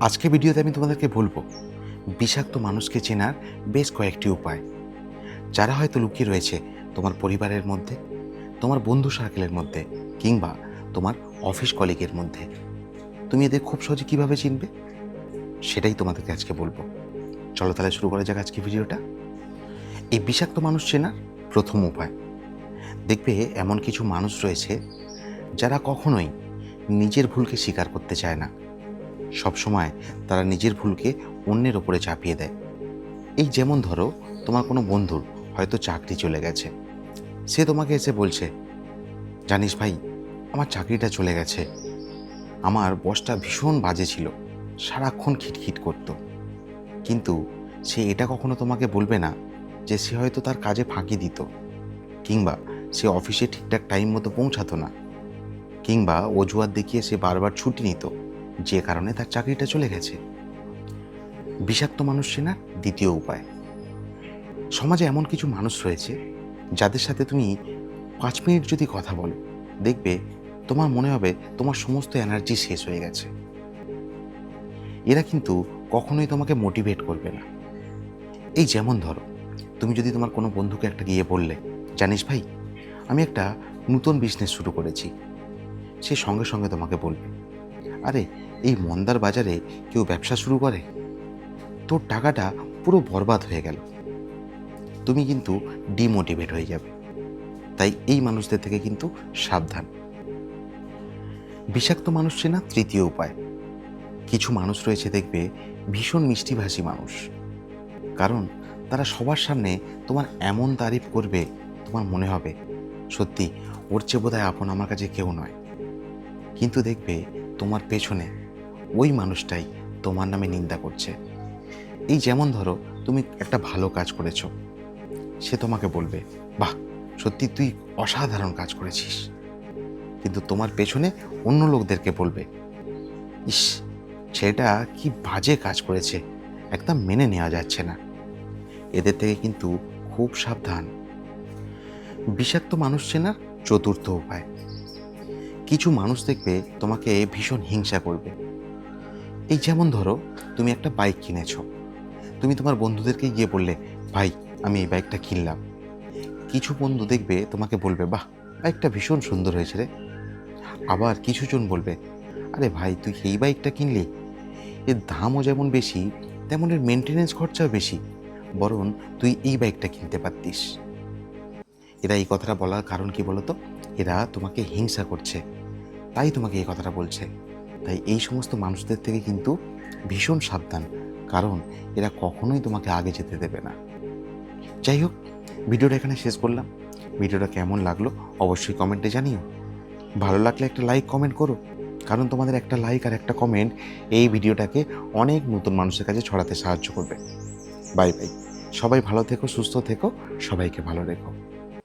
আজকে ভিডিওতে আমি তোমাদেরকে বলবো বিষাক্ত মানুষকে চেনার বেশ কয়েকটি উপায়, যারা হয়তো লুকিয়ে রয়েছে তোমার পরিবারের মধ্যে, তোমার বন্ধু সার্কেলের মধ্যে, কিংবা তোমার অফিস কলিগের মধ্যে। তুমি এদের খুব সহজে কীভাবে চিনবে সেটাই তোমাদেরকে আজকে বলবো। চলো তাহলে শুরু করা যাক আজকে ভিডিওটা। এই বিষাক্ত মানুষ চেনার প্রথম উপায়, দেখবে এমন কিছু মানুষ রয়েছে যারা কখনোই নিজের ভুলকে স্বীকার করতে চায় না। সবসময় তারা নিজের ভুলকে অন্যের ওপরে চাপিয়ে দেয়। এই যেমন ধরো, তোমার কোনো বন্ধুর হয়তো চাকরি চলে গেছে, সে তোমাকে এসে বলছে, জানিস ভাই, আমার চাকরিটা চলে গেছে, আমার বসটা ভীষণ বাজে ছিল, সারাক্ষণ খিটখিট করত। কিন্তু সে এটা কখনো তোমাকে বলবে না যে সে হয়তো তার কাজে ফাঁকি দিত, কিংবা সে অফিসে ঠিকঠাক টাইম মতো পৌঁছাতো না, কিংবা অজুহাত দেখিয়ে সে বারবার ছুটি নিত, যে কারণে তার চাকরিটা চলে গেছে। বিষাক্ত মানুষ চেনার দ্বিতীয় উপায়, সমাজে এমন কিছু মানুষ রয়েছে যাদের সাথে তুমি 5 মিনিট যদি কথা বলো, দেখবে তোমার মনে হবে তোমার সমস্ত এনার্জি শেষ হয়ে গেছে। এরা কিন্তু কখনোই তোমাকে মোটিভেট করবে না। এই যেমন ধরো, তুমি যদি তোমার কোনো বন্ধুকে একটা গিয়ে বললে, জানিস ভাই, আমি একটা নতুন বিজনেস শুরু করেছি, সে সঙ্গে সঙ্গে তোমাকে বলবে, আরে এই মন্দার বাজারে কেউ ব্যবসা শুরু করে, তোর টাকাটা পুরো বরবাদ হয়ে গেল। তুমি কিন্তু ডিমোটিভেট হয়ে যাবে। তাই এই মানুষদের থেকে কিন্তু সাবধান। বিষাক্ত মানুষ চেনা তৃতীয় উপায়, কিছু মানুষ রয়েছে দেখবে ভীষণ মিষ্টিভাষী মানুষ, কারণ তারা সবার সামনে তোমার এমন তারিফ করবে, তোমার মনে হবে সত্যি ওর চেয়ে বোধহয় আপন আমার কাছে কেউ নয়। কিন্তু দেখবে তোমার পেছনে ওই মানুষটাই তোমার নামে নিন্দা করছে। এই যেমন ধরো, তুমি একটা ভালো কাজ করেছো, সে তোমাকে বলবে, বাহ, সত্যি তুই অসাধারণ কাজ করেছিস, কিন্তু তোমার পেছনে অন্য লোকদেরকে বলবে, ইস, ছেলেটা কি বাজে কাজ করেছে, একদম মেনে নেওয়া যাচ্ছে না। এদের থেকে কিন্তু খুব সাবধান। বিষাক্ত মানুষ চেনার চতুর্থ উপায়, কিছু মানুষ দেখবে তোমাকে ভীষণ হিংসা করবে। এই যেমন ধরো, তুমি একটা বাইক কিনেছো, তুমি তোমার বন্ধুদেরকে গিয়ে বললে, ভাই, আমি এই বাইকটা কিনলাম। কিছু বন্ধু দেখবে তোমাকে বলবে, বাহ, বাইকটা ভীষণ সুন্দর হয়েছে রে। আবার কিছুজন বলবে, আরে ভাই, তুই এই বাইকটা কিনলি, এর দামও যেমন বেশি, তেমন এর মেনটেনেন্স খরচাও বেশি, বরং তুই এই বাইকটা কিনতে পারতিস। এরা এই কথাটা বলার কারণ কি বলতো? এরা তোমাকে হিংসা করছে, তাই তোমাকে এই কথাটা বলছে। তাই এই সমস্ত মানুষদের থেকে কিন্তু ভীষণ সাবধান, কারণ এরা কখনোই তোমাকে আগে যেতে দেবে না। যাই হোক, ভিডিওটা এখানে শেষ করলাম। ভিডিওটা কেমন লাগলো অবশ্যই কমেন্টে জানিও। ভালো লাগলে একটা লাইক কমেন্ট করো, কারণ তোমাদের একটা লাইক আর একটা কমেন্ট এই ভিডিওটাকে অনেক নতুন মানুষের কাছে ছড়াতে সাহায্য করবে। Bye bye. সবাই ভালো থেকো, সুস্থ থেকো, সবাইকে ভালো রেখো।